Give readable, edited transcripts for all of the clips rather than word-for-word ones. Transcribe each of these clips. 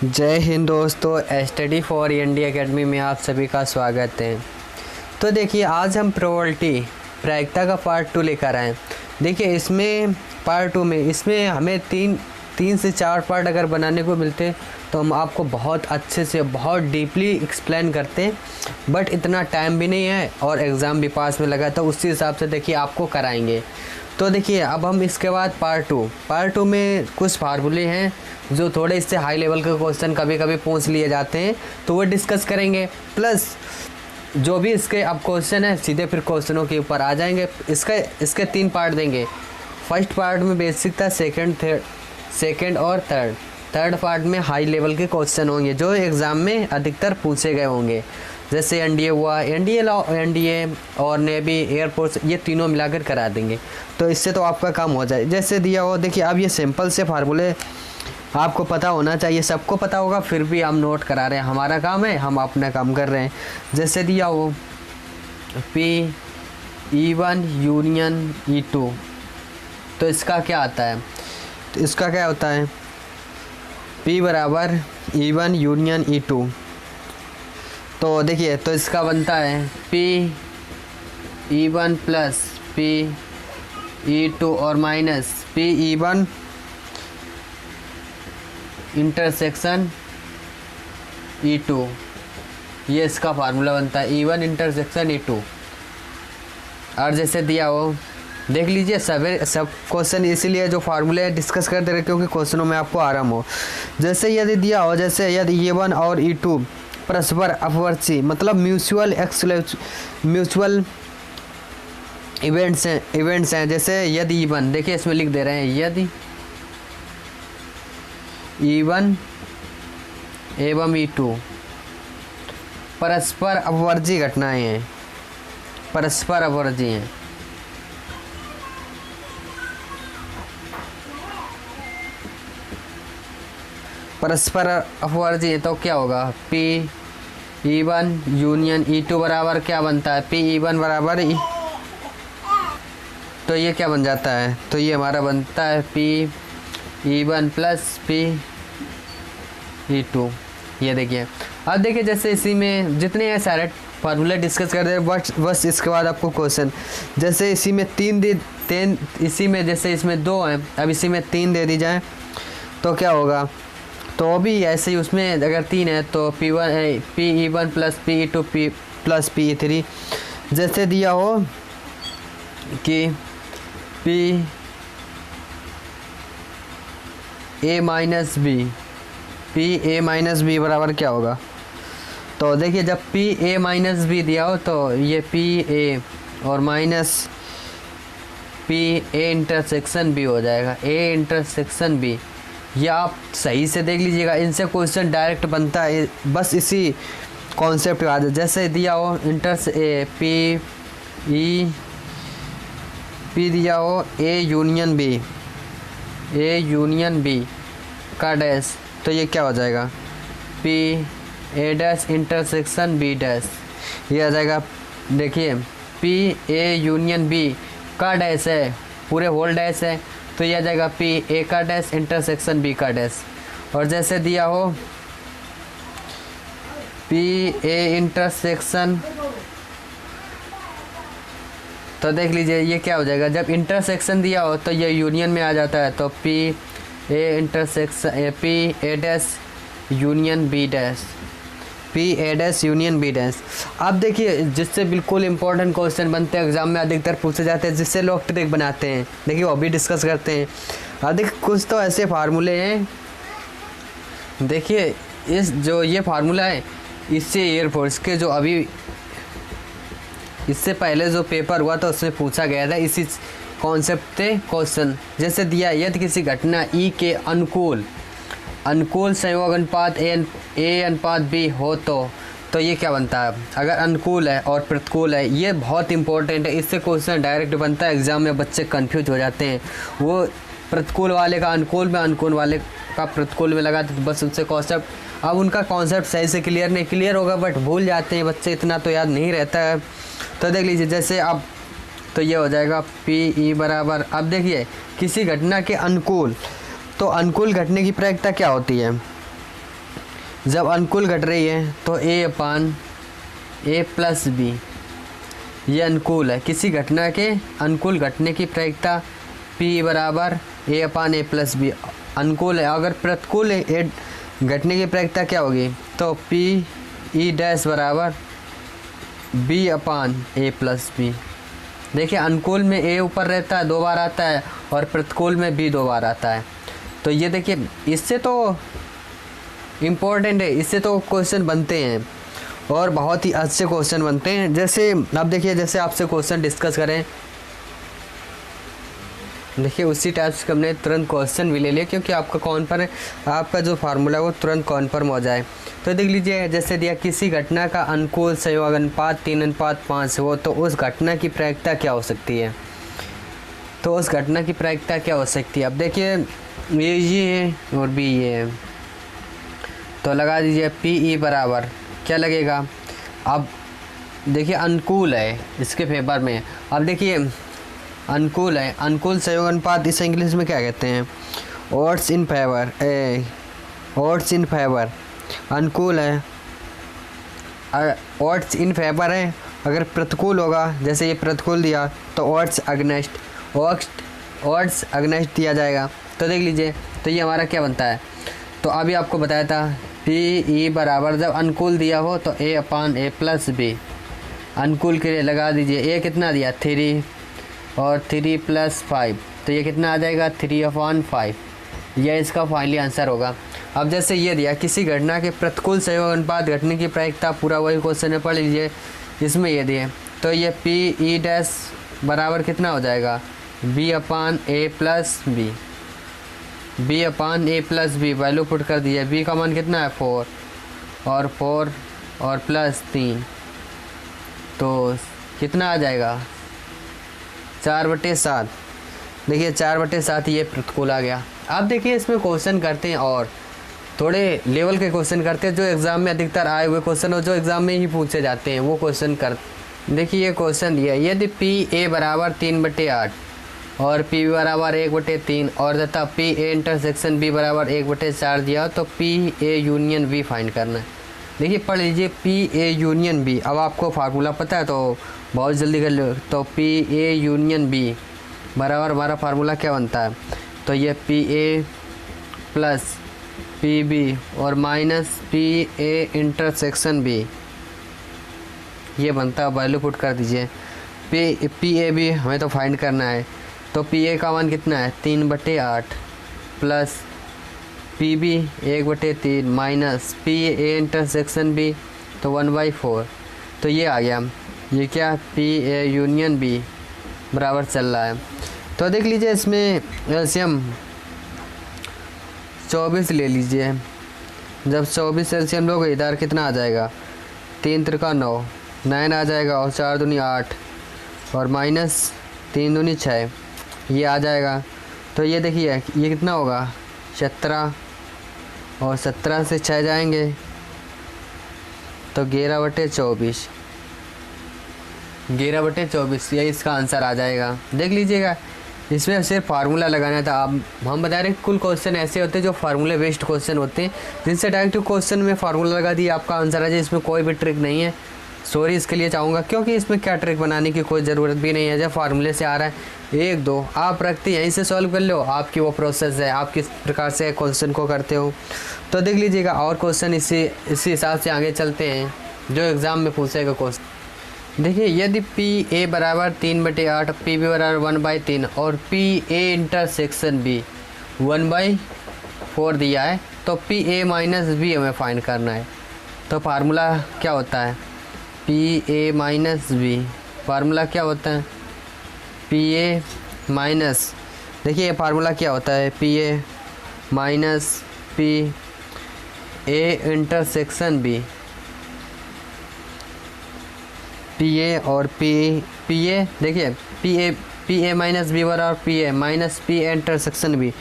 जय हिंद दोस्तों, study for India academy में आप सभी का स्वागत है। तो देखिए, आज हम प्रोबेबिलिटी प्रायिकता का पार्ट 2 लेकर आए। देखिए, इसमें पार्ट 2 में इसमें हमें तीन से चार पार्ट अगर बनाने को मिलते तो हम आपको बहुत अच्छे से बहुत डीपली एक्सप्लेन करते हैं, बट इतना टाइम भी नहीं है और एग्ज़ाम भी पास में लगा, तो उसी हिसाब से देखिए आपको कराएंगे। तो देखिए, अब हम इसके बाद पार्ट टू में कुछ फार्मूले हैं जो थोड़े इससे हाई लेवल के क्वेश्चन कभी कभी पूछ लिए जाते हैं, तो वो डिस्कस करेंगे। प्लस जो भी इसके अब क्वेश्चन है सीधे फिर क्वेश्चनों के ऊपर आ जाएंगे। इसके 3 पार्ट देंगे। फर्स्ट पार्ट में बेसिक था, सेकंड और थर्ड पार्ट में हाई लेवल के क्वेश्चन होंगे जो एग्ज़ाम में अधिकतर पूछे गए होंगे, जैसे एनडीए हुआ, एनडीए और नेवी, एयरफोर्स, ये तीनों मिलाकर करा देंगे। तो इससे तो आपका काम हो जाए जैसे दिया हो। देखिए, अब ये सिंपल से फार्मूले आपको पता होना चाहिए, सबको पता होगा, फिर भी हम नोट करा रहे हैं, हमारा काम है, हम अपना काम कर रहे हैं। जैसे दिया हो P(E1) यूनियन E2, तो इसका क्या आता है? तो इसका क्या होता है? P बराबर E1 यूनियन E2। तो देखिए, तो इसका बनता है P(E1) प्लस P(E2) और माइनस P(E1) इंटरसेक्शन E2। ये इसका फार्मूला बनता है, E1 इंटरसेक्शन E2। और जैसे दिया हो, देख लीजिए, सब क्वेश्चन इसीलिए जो फार्मूले डिस्कस करते रहे क्योंकि क्वेश्चनों में आपको आराम हो। जैसे यदि दिया हो, जैसे यदि E1 और E2 परस्पर अपवर्ती, मतलब म्यूचुअल इवेंट्स हैं। जैसे यदि E1, देखिए इसमें लिख दे रहे हैं, यदि E1 एवं E2 परस्पर अपवर्ती घटनाएं हैं, परस्पर अपवर्ती हैं। परस्पर अपवर्ती है तो क्या होगा? P(E1) यूनियन E2 बराबर क्या बनता है? P(E1) बराबर तो ये क्या बन जाता है? तो ये हमारा बनता है P(E1) प्लस P(E2). ये देखिए, अब देखिए, जैसे इसी में जितने हैं सारे फार्मूले डिस्कस कर रहे हैं, बस इसके बाद आपको क्वेश्चन, जैसे इसी में इसी में जैसे इसमें 2 हैं, अब इसी में 3 दे दी जाए तो क्या होगा? तो भी ऐसे ही उसमें अगर 3 है तो P(E1) plus P(E2) plus P(E3). जैसे दिया हो कि P(A-B) बराबर क्या होगा? तो देखिए, जब P(A-B) दिया हो तो ये P(A) और माइनस P(A) इंटरसेक्शन B हो जाएगा, A इंटरसेक्शन B। ये आप सही से देख लीजिएगा, इनसे क्वेश्चन डायरेक्ट बनता है, बस इसी कॉन्सेप्ट का। जैसे दिया हो P दिया हो A यूनियन B का डैश, तो ये क्या हो जाएगा? P(A' इंटरसेक्शन B', ये आ जाएगा। देखिए, P(A) यूनियन B का डैश है, पूरे होल डैश है, तो ये आ जाएगा P(A) का डैश इंटरसेक्शन B का डैश। और जैसे दिया हो P(A) इंटरसेक्शन, तो देख लीजिए ये क्या हो जाएगा? जब इंटरसेक्शन दिया हो तो ये यूनियन में आ जाता है, तो P(A) intersection P(A' union B'। अब देखिए, जिससे बिल्कुल इंपॉर्टेंट क्वेश्चन बनते हैं, एग्जाम में अधिकतर पूछे जाते हैं, जिससे लोग ट्रिक बनाते हैं, देखिए वो भी डिस्कस करते हैं। अब देखिए, कुछ तो ऐसे फार्मूले हैं, देखिए ये फार्मूला है, इससे एयरफोर्स के जो अभी इससे पहले जो पेपर हुआ था उसमें पूछा गया था, इसी कॉन्सेप्ट थे क्वेश्चन। जैसे दिया, यदि किसी घटना E के अनुकूल संयोग अनुपात A अनुपात B हो तो ये क्या बनता है? अगर अनुकूल है और प्रतिकूल है, ये बहुत इंपॉर्टेंट है, इससे क्वेश्चन डायरेक्ट बनता है। एग्जाम में बच्चे कंफ्यूज हो जाते हैं, वो प्रतिकूल वाले का अनुकूल में, अनुकूल वाले का प्रतिकूल में लगाते, तो बस उनसे कॉन्सेप्ट, अब उनका कॉन्सेप्ट सही से क्लियर होगा, बट भूल जाते हैं बच्चे, इतना तो याद नहीं रहता है। तो देख लीजिए, जैसे अब तो ये हो जाएगा P(E) बराबर, अब देखिए किसी घटना के अनुकूल, तो अनुकूल घटने की प्रायिकता क्या होती है? जब अनुकूल घट रही है तो ए अपान ए प्लस बी, ये अनुकूल है। किसी घटना के अनुकूल घटने की प्रायिकता पी बराबर ए अपान ए प्लस बी अनुकूल है। अगर प्रतिकूल है ए घटने की प्रायिकता क्या होगी, तो पी ई डैश बराबर बी अपान ए प्लस बी। देखिए अनुकूल में ए ऊपर रहता है 2 बार आता है और प्रतिकूल में बी 2 बार आता है। तो ये देखिए इससे तो इम्पोर्टेंट है, इससे तो क्वेश्चन बनते हैं और बहुत ही अच्छे क्वेश्चन बनते हैं। जैसे अब देखिए, जैसे आपसे क्वेश्चन डिस्कस करें, देखिए उसी टाइप से हमने तुरंत क्वेश्चन भी ले लिया, क्योंकि आपका कौन पर आपका जो फार्मूला है वो तुरंत कॉन्फर्म हो जाए। तो देख लीजिए, जैसे दिया किसी घटना का अनुकूल संयोग अनुपात 3:5 हो, तो उस घटना की प्रायिकता क्या हो सकती है, तो उस घटना की प्रायिकता क्या हो सकती है। अब देखिए ये है और बी ये है, तो लगा दीजिए पी ई बराबर क्या लगेगा। अब देखिए अनुकूल है इसके फेवर में। अब देखिए अनुकूल है, अनुकूल संयोग अनुपात इसे इंग्लिश में क्या कहते हैं, odds in favour, odds in favour. अनुकूल है, ओड्स इन फेवर है। अगर प्रतिकूल होगा, जैसे ये प्रतिकूल दिया, तो ओड्स अगेंस्ट, ओड्स अगेंस्ट दिया जाएगा। तो देख लीजिए, तो ये हमारा क्या बनता है। तो अभी आपको बताया था पी ई बराबर जब अनुकूल दिया हो तो ए अपान ए प्लस बी। अनुकूल के लिए लगा दीजिए, ए कितना दिया 3 और 3 + 5, तो ये कितना आ जाएगा 3/5। यह इसका फाइनली आंसर होगा। अब जैसे ये दिया किसी घटना के प्रतिकूल संयोग अनुपात घटने की प्रायिकता, पूरा वही क्वेश्चन है, पढ़ लीजिए। इसमें ये दिए, तो ये पी ई डैश बराबर कितना हो जाएगा बी अपान ए प्लस बी, बी अपान ए प्लस बी। वैल्यू पुट कर दिए, बी का मान कितना है 4 और 4 और प्लस 3, तो कितना आ जाएगा 4/7। देखिए 4/7 ये प्रतिकूल आ गया। अब देखिए इसमें क्वेश्चन करते हैं और थोड़े लेवल के क्वेश्चन करते हैं, जो एग्ज़ाम में अधिकतर आए हुए क्वेश्चन और जो एग्ज़ाम में ही पूछे जाते हैं वो क्वेश्चन कर। देखिए ये क्वेश्चन दिया, यदि पी ए बराबर 3/8 और पी बी बराबर 1/3 और तथा पी ए इंटरसेक्शन बी बराबर 1/4 दिया, तो P A union B find करना है। देखिए पढ़ लीजिए पी ए यूनियन बी। अब आपको फार्मूला पता है तो बहुत जल्दी कर लो। तो पी ए यूनियन बी बराबर हमारा फार्मूला क्या बनता है, तो ये P A plus P B और minus P A intersection B, ये बनता है। वैल्यू पुट कर दीजिए, पी ए बी हमें तो फाइंड करना है। तो पी ए का मान कितना है 3/8 plus P B 1/3 minus P A intersection B, तो 1/4। तो ये आ गया, ये क्या पी ए यूनियन बी बराबर चल रहा है। तो देख लीजिए इसमें एलसीएम 24 ले लीजिए। जब 24 एलसीएम लोगे इधर कितना आ जाएगा 3 त्रिका 9, 9 आ जाएगा और 4 दूनी 8 और माइनस 3 दूनी 6, ये आ जाएगा। तो ये देखिए ये कितना होगा 17 और 17 से 6 जाएंगे तो 11/24, 11/24 ये इसका आंसर आ जाएगा। देख लीजिएगा इसमें सिर्फ फार्मूला लगाना था। अब हम बता रहे हैं कुल क्वेश्चन ऐसे होते हैं जो फार्मूले बेस्ड क्वेश्चन होते हैं, जिनसे डायरेक्ट क्वेश्चन में फार्मूला लगा दिया आपका आंसर आ जाए। इसमें कोई भी ट्रिक नहीं है, सॉरी इसके लिए चाहूँगा, क्योंकि इसमें क्या ट्रिक बनाने की कोई ज़रूरत भी नहीं है। जब फार्मूले से आ रहा है 1 2 आप रखते यहीं से सॉल्व कर लो, आपकी वो प्रोसेस है, आप किस प्रकार से क्वेश्चन को करते हो। तो देख लीजिएगा और क्वेश्चन इसी हिसाब से आगे चलते हैं जो एग्ज़ाम में पूछेगा क्वेश्चन। देखिए यदि पी ए बराबर 3/8, पी बी बराबर 1/3 और पी ए इंटरसेक्शन बी 1/4 दिया है, तो पी ए माइनस बी हमें फाइंड करना है। तो फार्मूला क्या होता है P A minus B, formula क्या होता है पी ए माइनस, देखिए ये फार्मूला क्या होता है P A minus P A intersection B, P A और पी ए देखिए पी ए माइनस बी बराबर P A minus P A intersection B.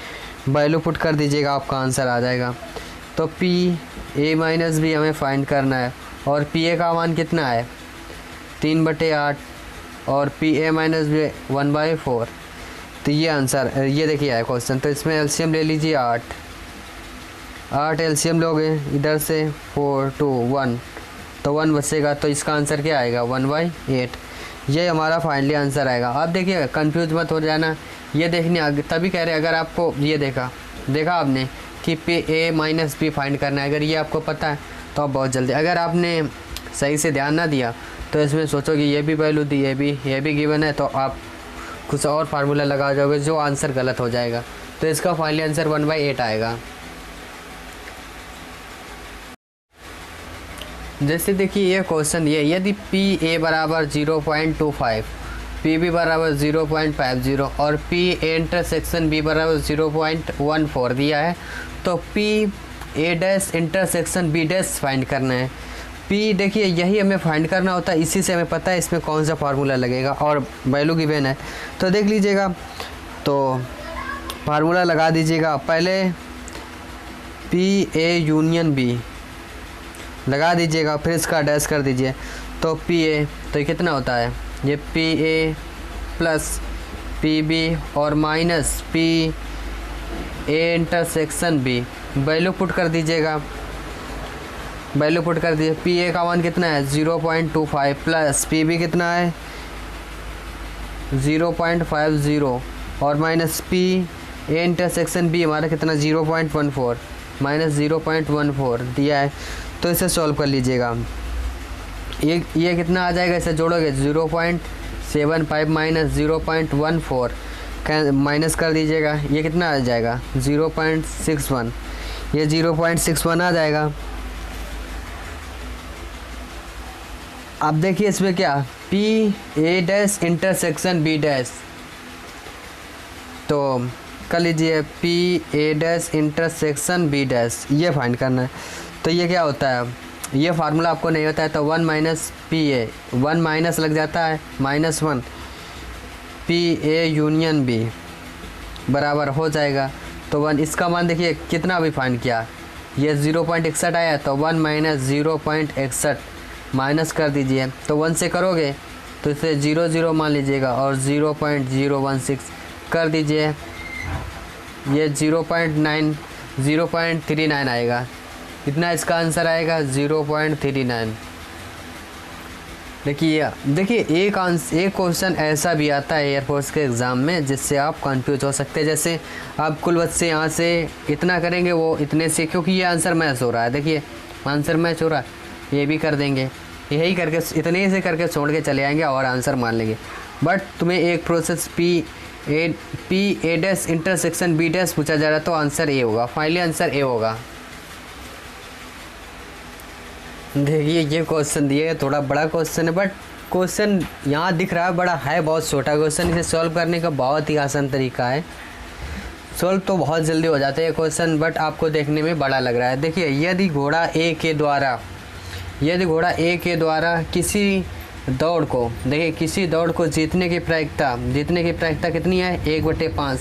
Value put कर दीजिएगा, आपका आंसर आ जाएगा। तो पी ए माइनस बी हमें फाइंड करना है और पी ए का मान कितना है 3/8 और पी ए माइनस बी 1/4। तो ये आंसर ये देखिए है क्वेश्चन। तो इसमें एलसीएम ले लीजिए 8 8 एलसीएम लोगे इधर से 4 2 1 तो 1 बचेगा, तो इसका आंसर क्या आएगा 1/8। ये हमारा फाइनली आंसर आएगा। अब देखिए कंफ्यूज मत हो जाना, ये देखने तभी कह रहे अगर आपको ये देखा आपने कि a माइनस बी फाइंड करना है, अगर ये आपको पता है तो आप बहुत जल्दी, अगर आपने सही से ध्यान ना दिया तो इसमें सोचो कि ये भी वैल्यू दी, ये भी गिवन है, तो आप कुछ और फार्मूला लगा जाओगे जो आंसर गलत हो जाएगा। तो इसका फाइनली आंसर 1/8 आएगा। जैसे देखिए ये क्वेश्चन ये, यदि पी ए बराबर 0.25, पी बी बराबर 0.50 और पी ए इंटरसेक्शन बी बराबर 0.14 दिया है, तो P A dash intersection B dash find करना है। पी देखिए यही हमें फाइंड करना होता है, इसी से हमें पता है इसमें कौन सा फार्मूला लगेगा और वैल्यू गिवन है। तो देख लीजिएगा, तो फार्मूला लगा दीजिएगा। पहले पी ए यूनियन बी लगा दीजिएगा, फिर इसका डैश कर दीजिए, तो पी ए तो ये कितना होता है, ये P A plus P B और minus P A intersection B, value put कर दीजिएगा, वैल्यू पुट कर दीजिए। पी ए का मान कितना है 0.25 प्लस पी बी कितना है 0.50 और minus P A intersection B हमारा कितना 0.14 माइनस 0.14 दिया है। तो इसे सॉल्व कर लीजिएगा, ये कितना आ जाएगा, इसे जोड़ोगे 0.75 माइनस 0.14 माइनस कर दीजिएगा, ये कितना आ जाएगा 0.61, ये 0.61 आ जाएगा। अब देखिए इसमें क्या P A dash intersection B dash, तो कर लीजिए P A dash intersection B dash, ये फाइंड करना है। तो ये क्या होता है, ये फार्मूला आपको नहीं होता है तो 1 माइनस पी ए, 1 माइनस लग जाता है -1 पी ए यूनियन बी बराबर हो जाएगा, तो 1 इसका मान देखिए कितना अभी फाइंड किया, ये 0.61 आया, तो 1 माइनस 0.61 माइनस कर दीजिए, तो 1 से करोगे तो इसे 0 मान लीजिएगा और 0.016 कर दीजिए, ये 0.39 आएगा, कितना इसका आंसर आएगा 0.39। देखिए एक क्वेश्चन ऐसा भी आता है एयरफोर्स के एग्ज़ाम में जिससे आप कंफ्यूज हो सकते हैं। जैसे आप कुल बच्चे यहाँ से इतना करेंगे, वो इतने से, क्योंकि ये आंसर मैच हो रहा है, देखिए आंसर मैच हो रहा है, ये भी कर देंगे, यही करके इतने से करके छोड़ के चले आएंगे और आंसर मान लेंगे। बट तुम्हें एक process P A dash intersection B dash पूछा जा रहा है तो आंसर ए होगा, फाइनली आंसर ए होगा। देखिए ये क्वेश्चन दिए, थोड़ा बड़ा क्वेश्चन है, बट क्वेश्चन यहाँ दिख रहा है बड़ा है, बहुत छोटा क्वेश्चन, इसे सॉल्व करने का बहुत ही आसान तरीका है, सॉल्व तो बहुत जल्दी हो जाता है ये क्वेश्चन, बट आपको देखने में बड़ा लग रहा है। देखिए यदि घोड़ा ए के द्वारा किसी दौड़ को, देखिए किसी दौड़ को जीतने की प्रायिकता कितनी है 1/5,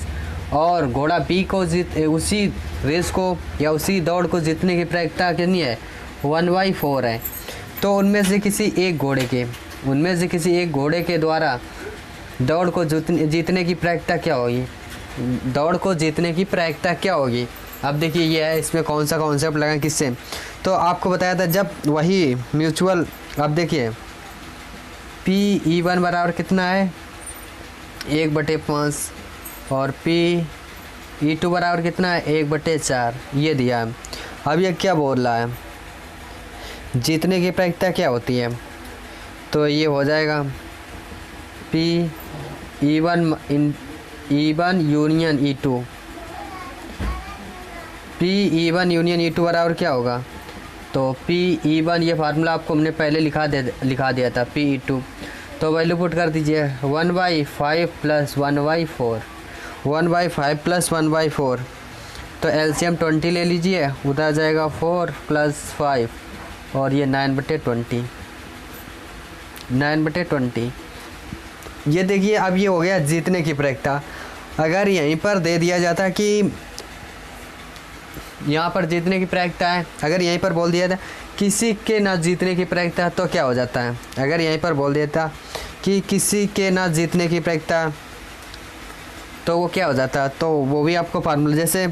और घोड़ा बी को उसी रेस को या उसी दौड़ को जीतने की प्रायिकता कितनी है 1/4 है, तो उनमें से किसी एक घोड़े के द्वारा दौड़ को जीतने की प्रायिकता क्या होगी, अब देखिए ये है, इसमें कौन सा कॉन्सेप्ट लगा किससे, तो आपको बताया था जब वही म्यूचुअल, अब देखिए P(E1) बराबर कितना है 1/5 और P(E2) बराबर कितना है 1/4, ये दिया है। अब ये क्या बोल रहा है, जीतने की प्रायिकता क्या होती है, तो ये हो जाएगा P(E1) union E2, P(E1) union E2 बराबर क्या होगा, तो P(E1) ये फार्मूला आपको हमने पहले लिखा दिया था P(E2), तो वैल्यू पुट कर दीजिए 1/5 प्लस 1/4, 1/5 प्लस 1/4, तो एलसीएम 20 ले लीजिए, उधर जाएगा 4 + 5 और ये 9/20, 9/20। ये देखिए अब ये हो गया जीतने की प्रायिकता। अगर यहीं पर दे दिया जाता कि यहाँ पर जीतने की प्रायिकता है, अगर यहीं पर बोल दिया था किसी के ना जीतने की प्रायिकता, तो क्या हो जाता है, अगर यहीं पर बोल देता कि किसी के ना जीतने की प्रायिकता, तो वो क्या हो जाता, तो वो भी आपको फार्मूला, जैसे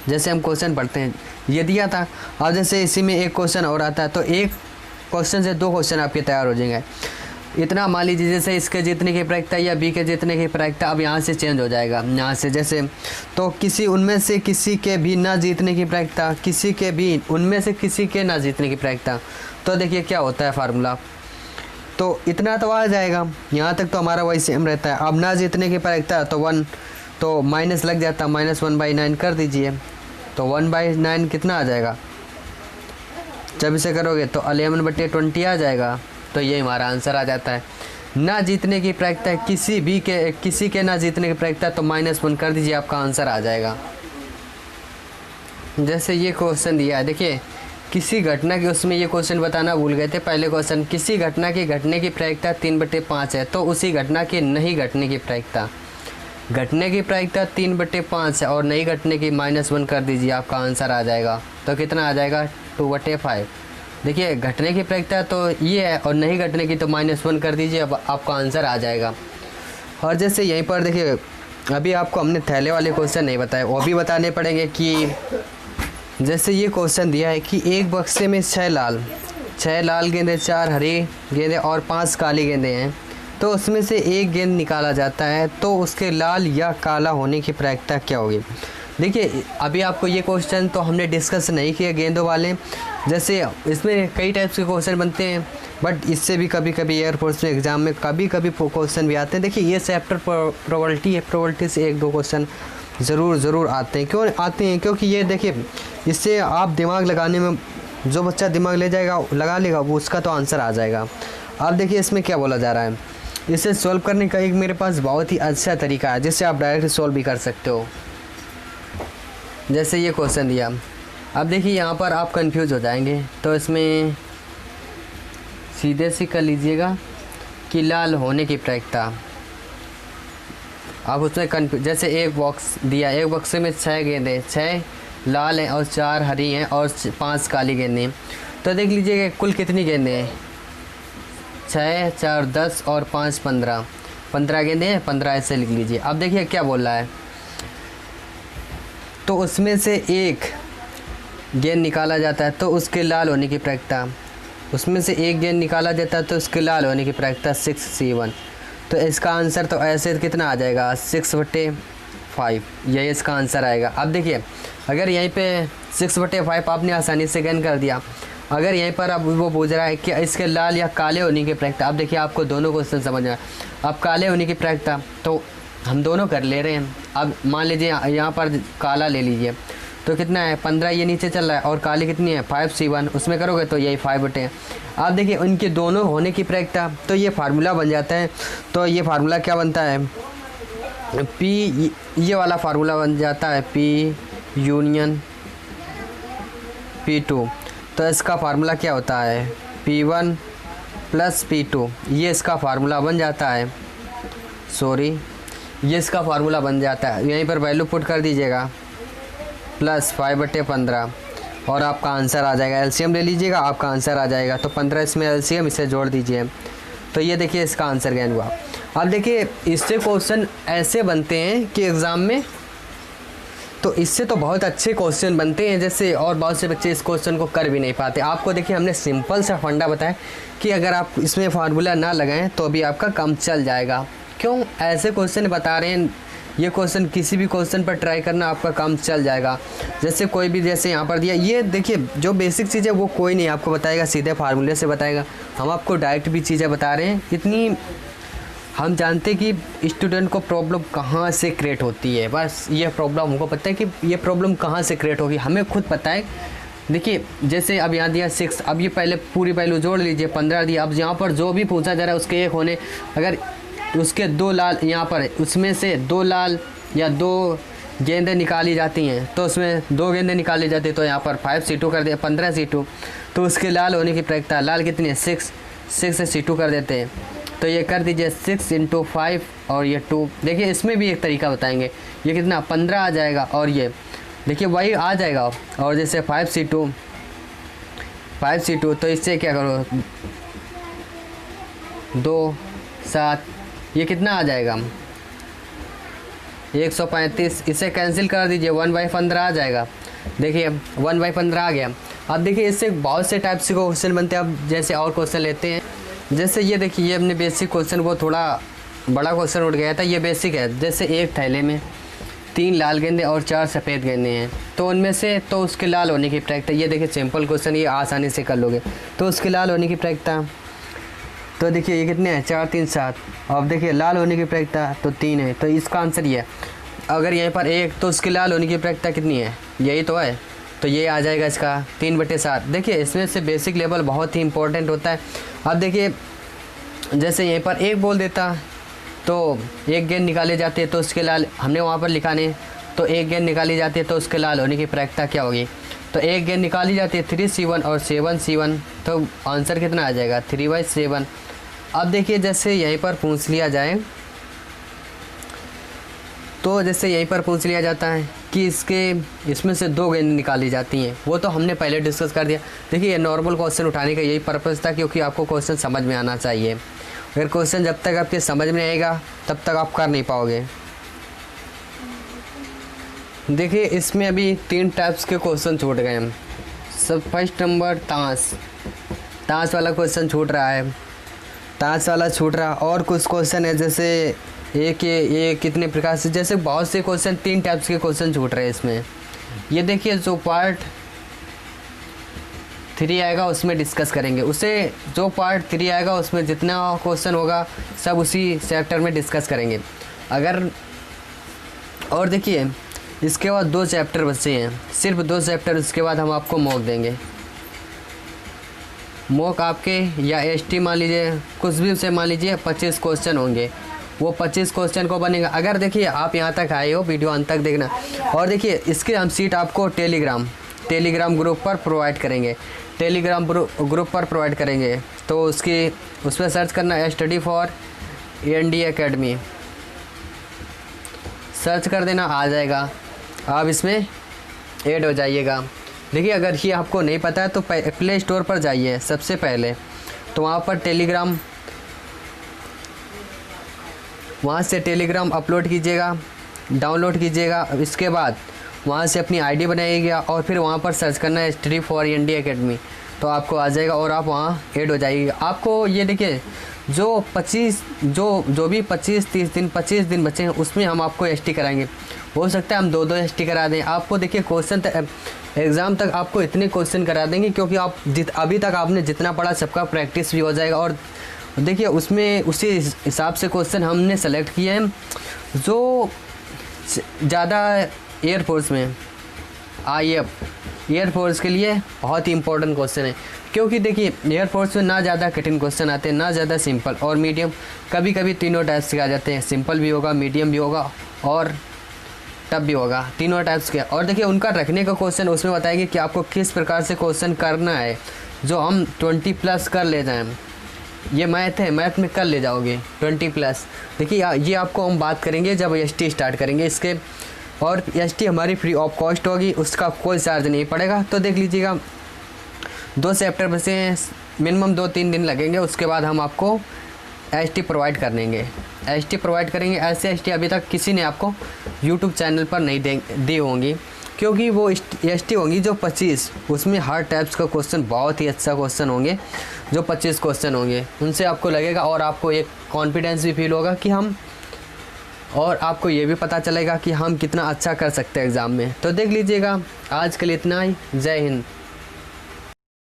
जैसे हम क्वेश्चन पढ़ते हैं ये दिया था, अब जैसे इसी में एक क्वेश्चन और आता है तो एक क्वेश्चन से 2 क्वेश्चन आपके तैयार हो जाएंगे। इतना मान लीजिए जैसे इसके जीतने की प्रायिकता या बी के जीतने की प्रायिकता अब यहाँ से चेंज हो जाएगा, यहाँ से जैसे तो किसी उनमें से किसी के भी ना जीतने की प्रायिकता, किसी के भी उनमें से किसी के ना जीतने की प्रायिकता। तो देखिए क्या होता है फार्मूला, तो इतना तो आ जाएगा, यहाँ तक तो हमारा वही सेम रहता है। अब ना जीतने की प्रायिकता तो 1 तो माइनस लग जाता, -1/9 कर दीजिए, तो 1/9 कितना आ जाएगा, जब इसे करोगे तो 11/20 आ जाएगा। तो ये हमारा आंसर आ जाता है। ना जीतने की प्रायिकता किसी के ना जीतने की प्रायिकता तो -1 कर दीजिए, आपका आंसर आ जाएगा। जैसे ये क्वेश्चन दिया है, देखिए किसी घटना की, उसमें ये क्वेश्चन बताना भूल गए थे पहले क्वेश्चन, किसी घटना की घटने की प्रायिकता 3/5 है तो उसी घटना की नहीं घटने की प्रायिकता, घटने की प्रायिकता 3/5 है और नहीं घटने की -1 कर दीजिए, आपका आंसर आ जाएगा। तो कितना आ जाएगा 2/5। देखिए घटने की प्रायिकता तो ये है और नहीं घटने की तो -1 कर दीजिए, अब आपका आंसर आ जाएगा। और जैसे यहीं पर देखिए अभी आपको हमने थैले वाले क्वेश्चन नहीं बताए, वो भी बताने पड़ेंगे कि जैसे ये क्वेश्चन दिया है कि एक बक्से में 6 लाल गेंदें, 4 हरी गेंदें और 5 काली गेंदें हैं, तो उसमें से एक गेंद निकाला जाता है तो उसके लाल या काला होने की प्रायिकता क्या होगी। देखिए अभी आपको ये क्वेश्चन तो हमने डिस्कस नहीं किया गेंदों वाले, जैसे इसमें कई टाइप्स के क्वेश्चन बनते हैं, बट इससे भी कभी कभी एयरफोर्स में एग्ज़ाम में कभी कभी क्वेश्चन भी आते हैं। देखिए ये चैप्टर प्रोबेबिलिटी है, प्रोबेबिलिटी से 1-2 क्वेश्चन ज़रूर आते हैं। क्यों आते हैं, क्योंकि ये देखिए इससे आप दिमाग लगाने में, जो बच्चा दिमाग लगा लेगा वो उसका तो आंसर आ जाएगा। अब देखिए इसमें क्या बोला जा रहा है, इसे सॉल्व करने का एक मेरे पास बहुत ही अच्छा तरीका है जिससे आप डायरेक्ट सॉल्व भी कर सकते हो। जैसे ये क्वेश्चन दिया, अब देखिए यहाँ पर आप कंफ्यूज हो जाएंगे, तो इसमें सीधे से कर लीजिएगा कि लाल होने की प्रायिकता। आप उसमें जैसे एक बॉक्स दिया, एक बॉक्स में 6 गेंदें, 6 लाल हैं और 4 हरी हैं और 5 काली गेंदें, तो देख लीजिए कुल कितनी गेंदें हैं, 6 4 10 और 5 15 गेंदें हैं, 15 ऐसे लिख लीजिए। अब देखिए क्या बोल रहा है, तो उसमें से एक गेंद निकाला जाता है तो उसके लाल होने की प्रायिकता, उसमें से एक गेंद निकाला जाता है तो उसके लाल होने की प्रायिकता 6C1। तो इसका आंसर तो ऐसे कितना आ जाएगा 6/5, यही इसका आंसर आएगा। अब देखिए अगर यहीं पे 6/5 आपने आसानी से गेन कर दिया, अगर यहीं पर अब वो पूछ रहा है कि इसके लाल या काले होने की प्रायिकता, अब देखिए आपको दोनों क्वेश्चन समझ में, अब काले होने की प्रायिकता तो हम दोनों कर ले रहे हैं। अब मान लीजिए यहाँ पर काला ले लीजिए तो कितना है 15, ये नीचे चल रहा है, और काली कितनी है 5C1, उसमें करोगे तो यही 5/। आप देखिए उनके दोनों होने की प्रायिकता, तो ये फार्मूला बन जाता है। तो ये फार्मूला क्या बनता है, P, ये वाला फार्मूला बन जाता है P यूनियन P2। तो इसका फार्मूला क्या होता है P1 + P2, ये इसका फार्मूला बन जाता है, ये इसका फार्मूला बन जाता है। यहीं पर वैल्यू पुट कर दीजिएगा +5/15 और आपका आंसर आ जाएगा। एलसीएम ले लीजिएगा, आपका आंसर आ जाएगा। तो 15 इसमें एलसीएम, इसे जोड़ दीजिए, तो ये देखिए इसका आंसर गेन हुआ। अब देखिए इससे क्वेश्चन ऐसे बनते हैं कि एग्ज़ाम में, तो इससे तो बहुत अच्छे क्वेश्चन बनते हैं, जैसे और बहुत से बच्चे इस क्वेश्चन को कर भी नहीं पाते। आपको देखिए हमने सिंपल सा फंडा बताया कि अगर आप इसमें फार्मूला ना लगाएं तो भी आपका काम चल जाएगा। क्यों ऐसे क्वेश्चन बता रहे हैं, ये क्वेश्चन किसी भी क्वेश्चन पर ट्राई करना, आपका काम चल जाएगा। जैसे कोई भी, जैसे यहाँ पर दिया, ये देखिए जो बेसिक चीज़ है वो कोई नहीं आपको बताएगा, सीधे फार्मूले से बताएगा। हम आपको डायरेक्ट भी चीज़ें बता रहे हैं। इतनी हम जानते कि स्टूडेंट को प्रॉब्लम कहाँ से क्रिएट होती है, बस ये प्रॉब्लम हमको पता है कि ये प्रॉब्लम कहाँ से क्रिएट होगी, हमें खुद पता है। देखिए जैसे अब यहाँ दिया 6, अब ये पहले पूरी वैल्यू जोड़ लीजिए, 15 दिया। अब यहाँ पर जो भी पूछा जा रहा है उसके एक होने, अगर उसके 2 लाल, यहाँ पर उसमें से 2 लाल या 2 गेंदें निकाली जाती हैं, तो उसमें 2 गेंदें निकाली जाती है, तो यहाँ पर 5C2 कर दिया, 15C2। तो उसके लाल होने की प्रायिकता, लाल कितनी है 6 से C2 कर देते हैं, तो ये कर दीजिए 6 × 5 और ये 2। देखिए इसमें भी एक तरीका बताएंगे, ये कितना 15 आ जाएगा, और ये देखिए वही आ जाएगा। और जैसे 5C2 तो इससे क्या करो 2 7, ये कितना आ जाएगा 135, इसे कैंसिल कर दीजिए, 1/15 आ जाएगा। देखिए 1/15 आ गया। अब देखिए इससे बहुत से टाइप्स के क्वेश्चन बनते हैं। अब जैसे और क्वेश्चन लेते हैं, जैसे ये देखिए ये अपने बेसिक क्वेश्चन, वो थोड़ा बड़ा क्वेश्चन उठ गया था, ये बेसिक है। जैसे एक थैले में 3 लाल गेंदे और 4 सफ़ेद गेंदे हैं, तो उनमें से तो उसके लाल होने की प्रायिकता, ये देखिए सिंपल क्वेश्चन, ये आसानी से कर लोगे। तो उसके लाल होने की प्रायिकता, तो देखिए ये कितने हैं, 4 3 7। अब देखिए लाल होने की प्रायिकता तो 3 है, तो इसका आंसर ये है। अगर यहीं पर 1, तो उसके लाल होने की प्रायिकता कितनी है, यही तो है, तो ये आ जाएगा इसका 3/7। देखिए इसमें से बेसिक लेवल बहुत ही इंपॉर्टेंट होता है। अब देखिए जैसे यहीं पर 1 बोल देता तो 1 गेंद निकाले जाते, तो उसके लाल, हमने वहाँ पर लिखा नहीं, तो 1 गेंद निकाली जाती है, तो उसके लाल होने की प्रायिकता क्या होगी, तो 1 गेंद निकाली जाती है 3C1 और 7C1, तो आंसर कितना आ जाएगा 3/7। अब देखिए जैसे यहीं पर पूछ लिया जाए, तो जैसे यहीं पर पूछ लिया जाता है कि इसमें से 2 गेंद निकाली जाती हैं, वो तो हमने पहले डिस्कस कर दिया। देखिए ये नॉर्मल क्वेश्चन उठाने का यही पर्पज़ था, क्योंकि आपको क्वेश्चन समझ में आना चाहिए। अगर क्वेश्चन जब तक आपके समझ में आएगा तब तक आप कर नहीं पाओगे। देखिए इसमें अभी 3 टाइप्स के क्वेश्चन छूट गए हैं। सब फर्स्ट नंबर ताश वाला क्वेश्चन छूट रहा है, ताश वाला छूट रहा। और कुछ क्वेश्चन है, जैसे ये कितने प्रकार से, जैसे बहुत से क्वेश्चन 3 टाइप्स के क्वेश्चन छूट रहे हैं इसमें। ये देखिए जो पार्ट 3 आएगा उसमें डिस्कस करेंगे, उसे जो पार्ट 3 आएगा उसमें जितना क्वेश्चन होगा सब उसी चैप्टर में डिस्कस करेंगे। अगर और देखिए इसके बाद 2 चैप्टर बचे हैं, सिर्फ 2 चैप्टर, उसके बाद हम आपको मॉक देंगे। मॉक आपके या एसटी मान लीजिए, कुछ भी उसे मान लीजिए 25 क्वेश्चन होंगे, वो 25 क्वेश्चन को बनेगा। अगर देखिए आप यहाँ तक आए हो, वीडियो अंत तक देखना। और देखिए इसके हम सीट आपको टेलीग्राम ग्रुप पर प्रोवाइड करेंगे, टेलीग्राम ग्रुप पर प्रोवाइड करेंगे। तो उसमें सर्च करना है study for NDA academy, search कर देना, आ जाएगा। आप इसमें ऐड हो जाइएगा। देखिए अगर ये आपको नहीं पता है तो प्ले स्टोर पर जाइए सबसे पहले, तो वहाँ पर वहाँ से टेलीग्राम अपलोड कीजिएगा, डाउनलोड कीजिएगा। इसके बाद वहाँ से अपनी आईडी बनाइएगा और फिर वहाँ पर सर्च करना है स्टडी फॉर एनडीए एकेडमी, तो आपको आ जाएगा और आप वहाँ ऐड हो जाइएगा। आपको ये देखिए जो भी 25 दिन बचे हैं उसमें हम आपको एसटी कराएंगे। हो सकता है हम 2 एसटी करा दें आपको। देखिए क्वेश्चन एग्ज़ाम तक आपको इतने क्वेश्चन करा देंगे, क्योंकि आप अभी तक आपने जितना पढ़ा सबका प्रैक्टिस भी हो जाएगा। और देखिए उसमें उसी हिसाब से क्वेश्चन हमने सेलेक्ट किए हैं जो ज़्यादा एयरफोर्स में एयरफोर्स के लिए बहुत ही इंपॉर्टेंट क्वेश्चन है। क्योंकि देखिए एयरफोर्स में ना ज़्यादा कठिन क्वेश्चन आते हैं, ना ज़्यादा सिंपल और मीडियम, कभी कभी तीनों टाइप्स के आ जाते हैं, सिंपल भी होगा, मीडियम भी होगा और टफ भी होगा, तीनों टाइप्स के। और देखिए उनका रखने का क्वेश्चन उसमें बताएंगे कि आपको किस प्रकार से क्वेश्चन करना है, जो हम 20+ कर ले जाएँ। ये मैथ है, मैथ में कर ले जाओगे 20+। देखिए ये आपको हम बात करेंगे जब एसटी स्टार्ट करेंगे इसके। और एसटी हमारी फ्री ऑफ कॉस्ट होगी, उसका कोई चार्ज नहीं पड़ेगा। तो देख लीजिएगा 2 चैप्टर बचे हैं, मिनिमम 2-3 दिन लगेंगे, उसके बाद हम आपको एसटी प्रोवाइड कर देंगे। एसटी प्रोवाइड करेंगे। ऐसे एसटी अभी तक किसी ने आपको यूट्यूब चैनल पर नहीं दी होंगी, क्योंकि वो एसटी होंगी जो 25, उसमें हर टाइप्स का क्वेश्चन, बहुत ही अच्छा क्वेश्चन होंगे जो 25 क्वेश्चन होंगे, उनसे आपको लगेगा और आपको एक कॉन्फिडेंस भी फील होगा कि हम, और आपको ये भी पता चलेगा कि हम कितना अच्छा कर सकते हैं एग्ज़ाम में। तो देख लीजिएगा, आज के लिए इतना ही। जय हिंद।